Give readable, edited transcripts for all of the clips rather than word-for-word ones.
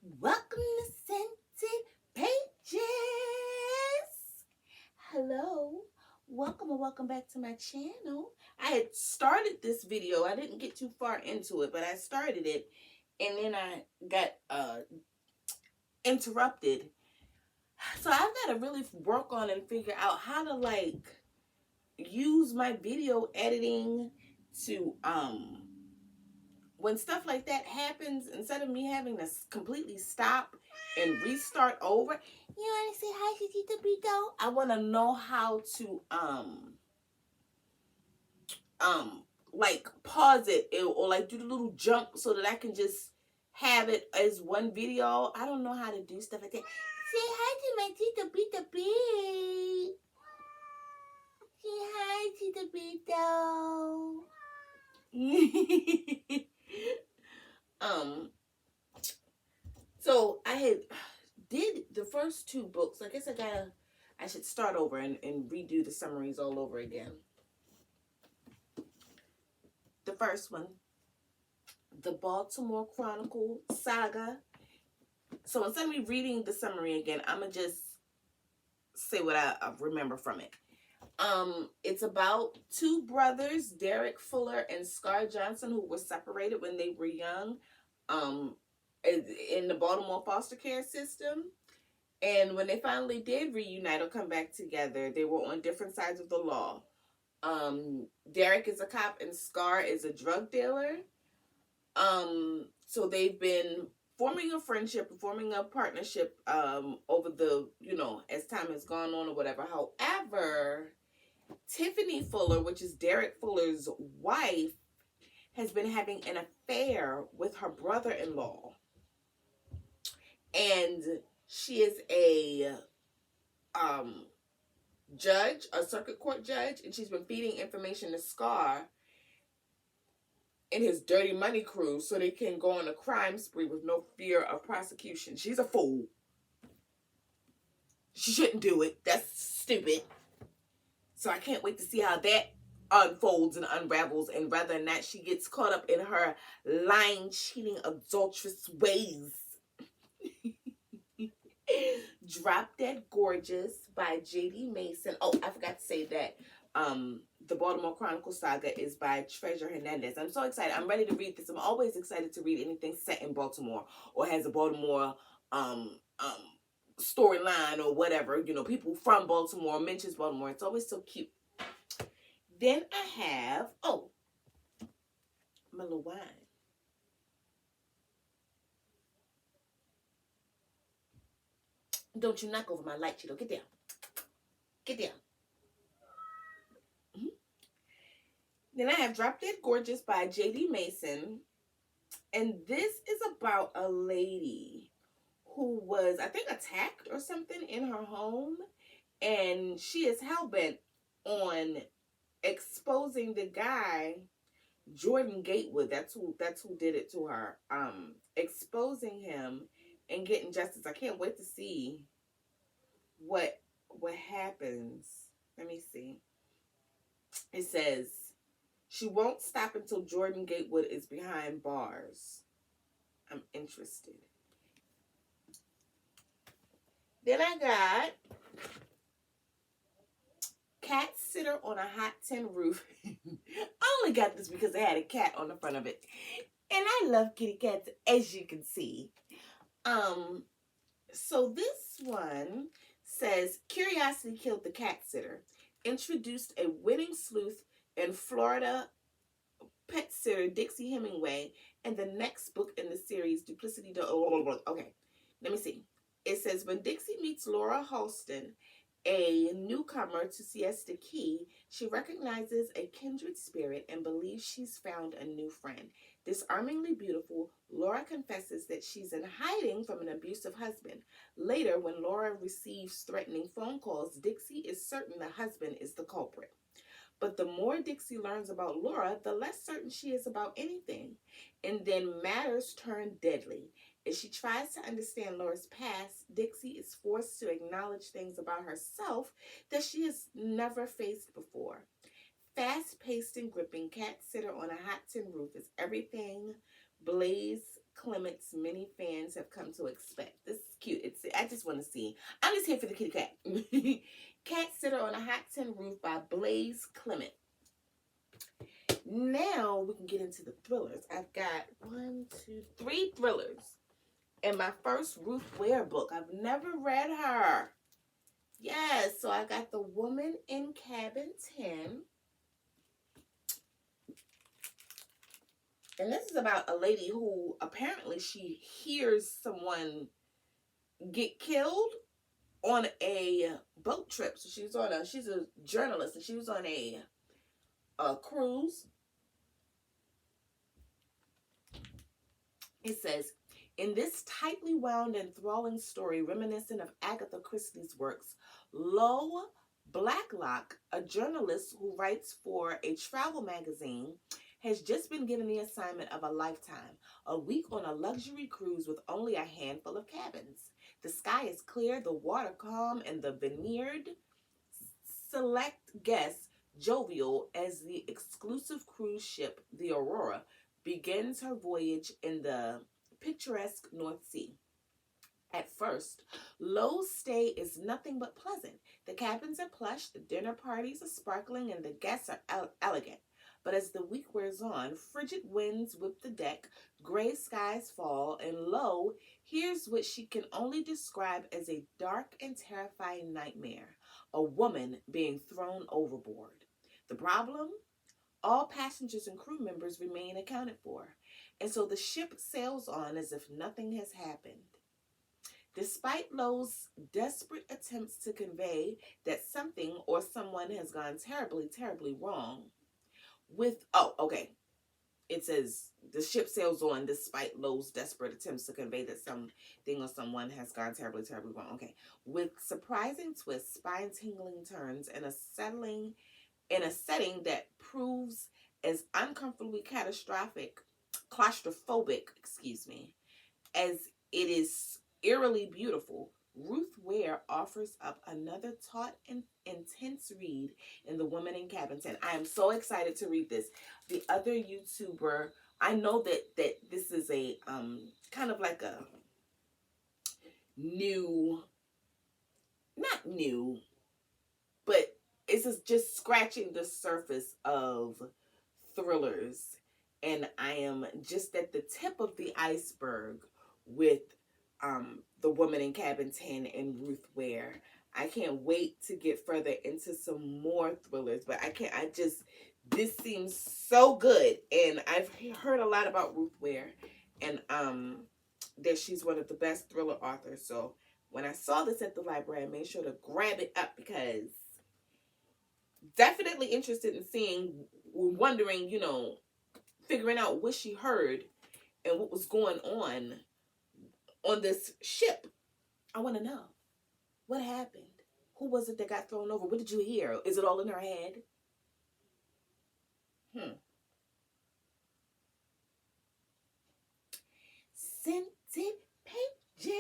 Welcome to Scented Pages. Hello. Welcome and welcome back to my channel. I had started this video. I didn't get too far into it, but I started it and then I got interrupted. So I've got to really work on and figure out how to use my video editing to when stuff like that happens, instead of me having to completely stop and restart over, you want to say hi to Tita Brito? I want to know how to like pause it or like do the little jump so that I can just have it as one video. I don't know how to do stuff like that. Say hi to my Tita Brito, please. Say hi, Tita Brito. So I had did the first two books. I guess I should start over and redo the summaries all over again. The first one, the Baltimore Chronicle Saga. So instead of me reading the summary again, I'm gonna just say what I remember from it. It's about two brothers, Derek Fuller and Scar Johnson, who were separated when they were young, in the Baltimore foster care system. And when they finally did reunite or come back together, they were on different sides of the law. Derek is a cop and Scar is a drug dealer. So they've been forming a friendship, forming a partnership over the, as time has gone on or whatever. However, Tiffany Fuller, which is Derek Fuller's wife, has been having an affair with her brother-in-law. And she is a judge, a circuit court judge, and she's been feeding information to Scar and his dirty money crew so they can go on a crime spree with no fear of prosecution. She's a fool. She shouldn't do it. That's stupid. So I can't wait to see how that unfolds and unravels, and whether or not she gets caught up in her lying, cheating, adulterous ways. Drop Dead Gorgeous by J.D. Mason. Oh, I forgot to say that the Baltimore Chronicle Saga is by Treasure Hernandez. I'm so excited. I'm ready to read this. I'm always excited to read anything set in Baltimore or has a Baltimore storyline or whatever. People from Baltimore mentions Baltimore. It's always so cute. Then I have, my little wine. Don't you knock over my light, Cheeto. Get down. Get down. Mm-hmm. Then I have Drop Dead Gorgeous by J.D. Mason. And this is about a lady who was, I think, attacked or something in her home. And she is hell-bent on exposing the guy, Jordan Gatewood. That's who did it to her. Exposing him and getting justice. I can't wait to see what happens. Let me see. It says she won't stop until Jordan Gatewood is behind bars. I'm interested. Then I got Cat Sitter on a Hot Tin Roof. I only got this because it had a cat on the front of it. And I love kitty cats, as you can see. So this one says, Curiosity Killed the Cat Sitter. Introduced a winning sleuth in Florida pet sitter Dixie Hemingway, and the next book in the series, Duplicity. Okay, let me see. It says, when Dixie meets Laura Halston, a newcomer to Siesta Key, she recognizes a kindred spirit and believes she's found a new friend. Disarmingly beautiful, Laura confesses that she's in hiding from an abusive husband. Later, when Laura receives threatening phone calls, Dixie is certain the husband is the culprit. But the more Dixie learns about Laura, the less certain she is about anything. And then matters turn deadly. As she tries to understand Laura's past, Dixie is forced to acknowledge things about herself that she has never faced before. Fast-paced and gripping, Cat Sitter on a Hot Tin Roof is everything Blaze Clements many fans have come to expect. This is cute. I just want to see. I'm just here for the kitty cat. Cat Sitter on a Hot Tin Roof by Blaze Clement. Now we can get into the thrillers. I've got 3 thrillers in my first Ruth Ware book. I've never read her. Yes, so I got The Woman in Cabin 10. And this is about a lady who apparently she hears someone get killed on a boat trip. So she's a journalist and she was on a cruise. It says, in this tightly wound and enthralling story reminiscent of Agatha Christie's works, Lo Blacklock, a journalist who writes for a travel magazine, has just been given the assignment of a lifetime, a week on a luxury cruise with only a handful of cabins. The sky is clear, the water calm, and the veneered select guests jovial as the exclusive cruise ship, the Aurora, begins her voyage in the picturesque North Sea. At first, Lo's stay is nothing but pleasant. The cabins are plush, the dinner parties are sparkling, and the guests are elegant. But as the week wears on, frigid winds whip the deck, gray skies fall, and Lo hears what she can only describe as a dark and terrifying nightmare, a woman being thrown overboard. The problem? All passengers and crew members remain accounted for, and so the ship sails on as if nothing has happened. Despite Lo's desperate attempts to convey that something or someone has gone terribly, terribly wrong, it says the ship sails on despite Lo's desperate attempts to convey that something or someone has gone terribly, terribly wrong. Okay. With surprising twists, spine-tingling turns, and a setting that proves as uncomfortably claustrophobic, as it is eerily beautiful, Ruth Ware offers up another taut and intense read in The Woman in Cabin 10. I am so excited to read this. The other YouTuber, I know that this is a kind of like a not new, but it's just scratching the surface of thrillers, and I am just at the tip of the iceberg with The Woman in Cabin 10 and Ruth Ware. I can't wait to get further into some more thrillers, but this seems so good, and I've heard a lot about Ruth Ware, and that she's one of the best thriller authors. So when I saw this at the library, I made sure to grab it up because definitely interested in wondering, figuring out what she heard and what was going on this ship. I want to know what happened. Who was it that got thrown over? What did you hear? Is it all in her head? Scented pages.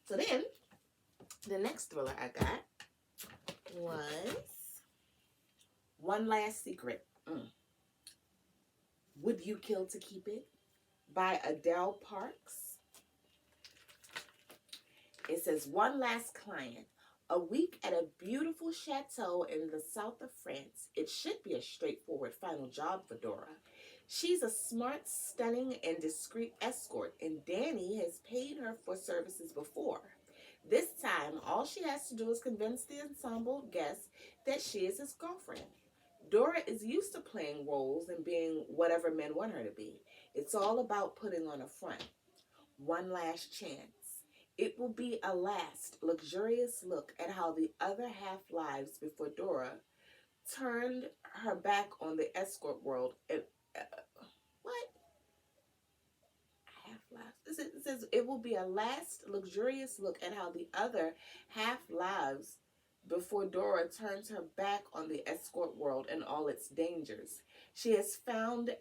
So then, the next thriller I got was One Last Secret. Would You Kill to Keep It? By Adele Parks. It says, one last client. A week at a beautiful chateau in the south of France. It should be a straightforward final job for Dora. She's a smart, stunning, and discreet escort, and Danny has paid her for services before. This time, all she has to do is convince the ensemble guests that she is his girlfriend. Dora is used to playing roles and being whatever men want her to be. It's all about putting on a front. One last chance. It will be a last, luxurious look at how the other half lives before Dora turned her back on the escort world. And what? Half lives. It says it will be a last, luxurious look at how the other half lives before Dora turns her back on the escort world and all its dangers. She has found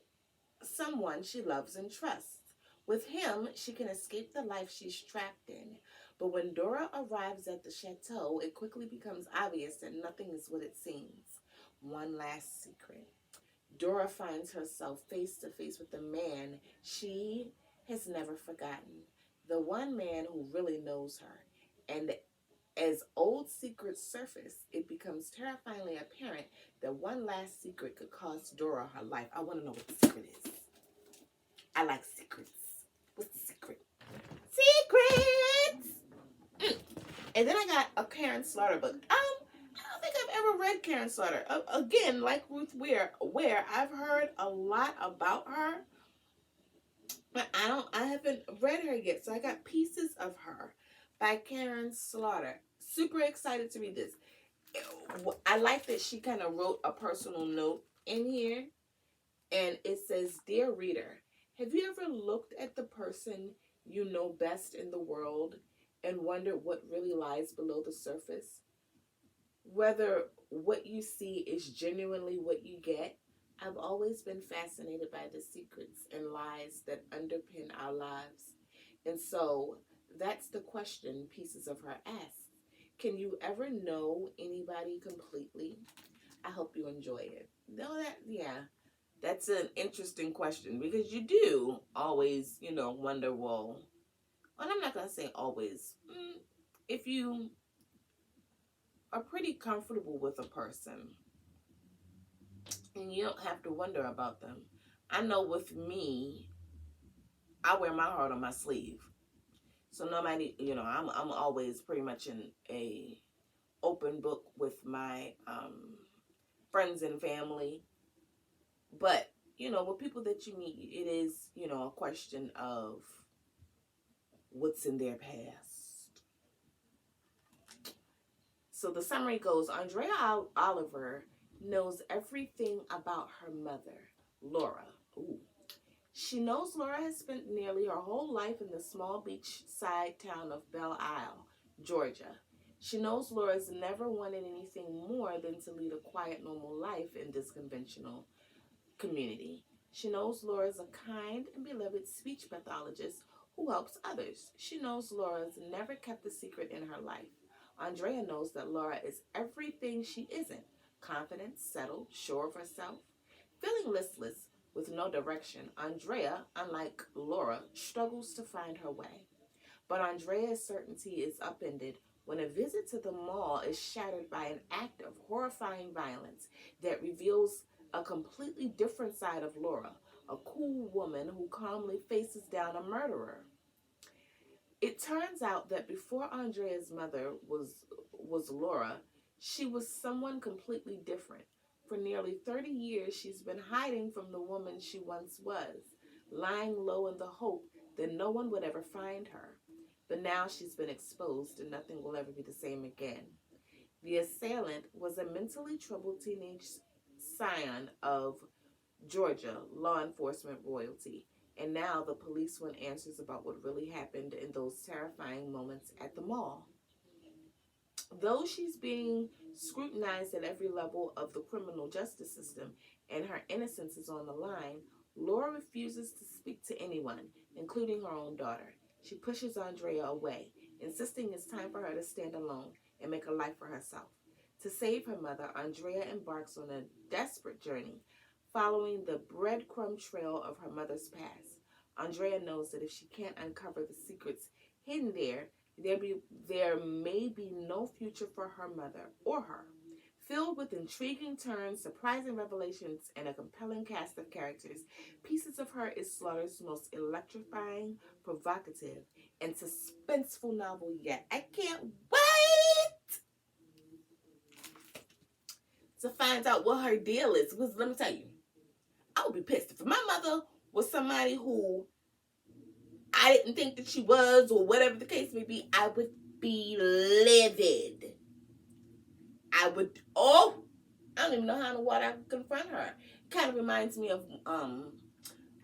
someone she loves and trusts. With him, she can escape the life she's trapped in. But when Dora arrives at the chateau, it quickly becomes obvious that nothing is what it seems. One last secret. Dora finds herself face to face with a man she has never forgotten. The one man who really knows her. And as old secrets surface, it becomes terrifyingly apparent that one last secret could cost Dora her life. I want to know what the secret is. I like secrets. What's the secret? Secrets! And then I got a Karen Slaughter book. I don't think I've ever read Karen Slaughter. Again, like Ruth Ware, I've heard a lot about her, but I haven't read her yet. So I got Pieces of Her by Karen Slaughter. Super excited to read this. I like that she kind of wrote a personal note in here, and it says, "Dear reader, have you ever looked at the person you know best in the world and wondered what really lies below the surface? Whether what you see is genuinely what you get? I've always been fascinated by the secrets and lies that underpin our lives." And so that's the question Pieces of Her asks. Can you ever know anybody completely? I hope you enjoy it. That's an interesting question, because you do always, wonder, well, and I'm not going to say always, if you are pretty comfortable with a person and you don't have to wonder about them. I know with me, I wear my heart on my sleeve. So nobody, I'm always pretty much in a open book with my friends and family. But, with people that you meet, it is, a question of what's in their past. So the summary goes, Andrea Oliver knows everything about her mother, Laura. Ooh. She knows Laura has spent nearly her whole life in the small beachside town of Belle Isle, Georgia. She knows Laura's never wanted anything more than to lead a quiet, normal life in this conventional community. She knows Laura's a kind and beloved speech pathologist who helps others. She knows Laura's never kept a secret in her life. Andrea knows that Laura is everything she isn't: confident, settled, sure of herself. Feeling listless, with no direction, Andrea, unlike Laura, struggles to find her way. But Andrea's certainty is upended when a visit to the mall is shattered by an act of horrifying violence that reveals a completely different side of Laura, a cool woman who calmly faces down a murderer. It turns out that before Andrea's mother was Laura, she was someone completely different. For nearly 30 years, she's been hiding from the woman she once was, lying low in the hope that no one would ever find her. But now she's been exposed and nothing will ever be the same again. The assailant was a mentally troubled teenage scion of Georgia law enforcement royalty. And now the police want answers about what really happened in those terrifying moments at the mall. Though she's being scrutinized at every level of the criminal justice system and her innocence is on the line, Laura refuses to speak to anyone, including her own daughter. She pushes Andrea away, insisting it's time for her to stand alone and make a life for herself. To save her mother, Andrea embarks on a desperate journey, following the breadcrumb trail of her mother's past. Andrea knows that if she can't uncover the secrets hidden there may be no future for her mother or her. Filled with intriguing turns, surprising revelations, and a compelling cast of characters, Pieces of Her is Slaughter's most electrifying, provocative, and suspenseful novel yet. I can't wait to find out what her deal is. Because let me tell you, I would be pissed if my mother was somebody who I didn't think that she was, or whatever the case may be. I would be livid. I don't even know how in what I could confront her. It kind of reminds me of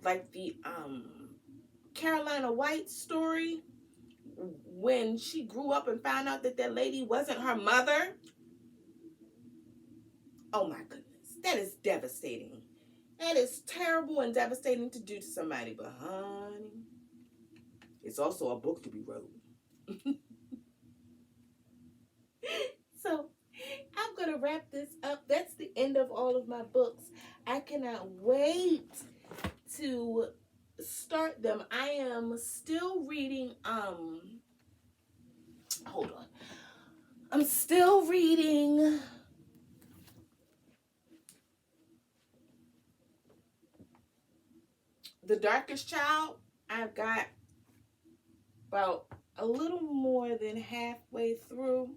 like the Carolina White story, when she grew up and found out that lady wasn't her mother. Oh my goodness, that is devastating. That is terrible and devastating to do to somebody. But honey, it's also a book to be wrote. So I'm going to wrap this up. That's the end of all of my books. I cannot wait to start them. I am still reading, hold on. I'm still reading The Darkest Child. I've got about a little more than halfway through.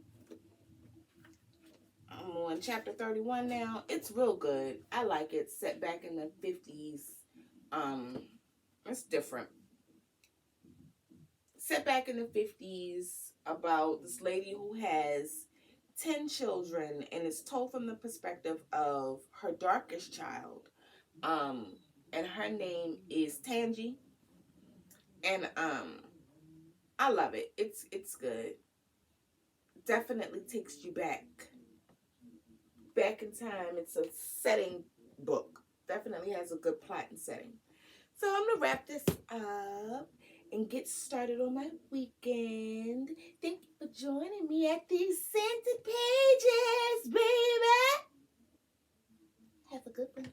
I'm on chapter 31 now. It's real good. I like it. Set back in the 50s. It's different. Set back in the 50s about this lady who has 10 children, and it's told from the perspective of her darkest child. And her name is Tangi. And I love it. It's good. Definitely takes you back in time. It's a setting book. Definitely has a good plot and setting. So I'm going to wrap this up and get started on my weekend. Thank you for joining me at these scented pages, baby. Have a good one.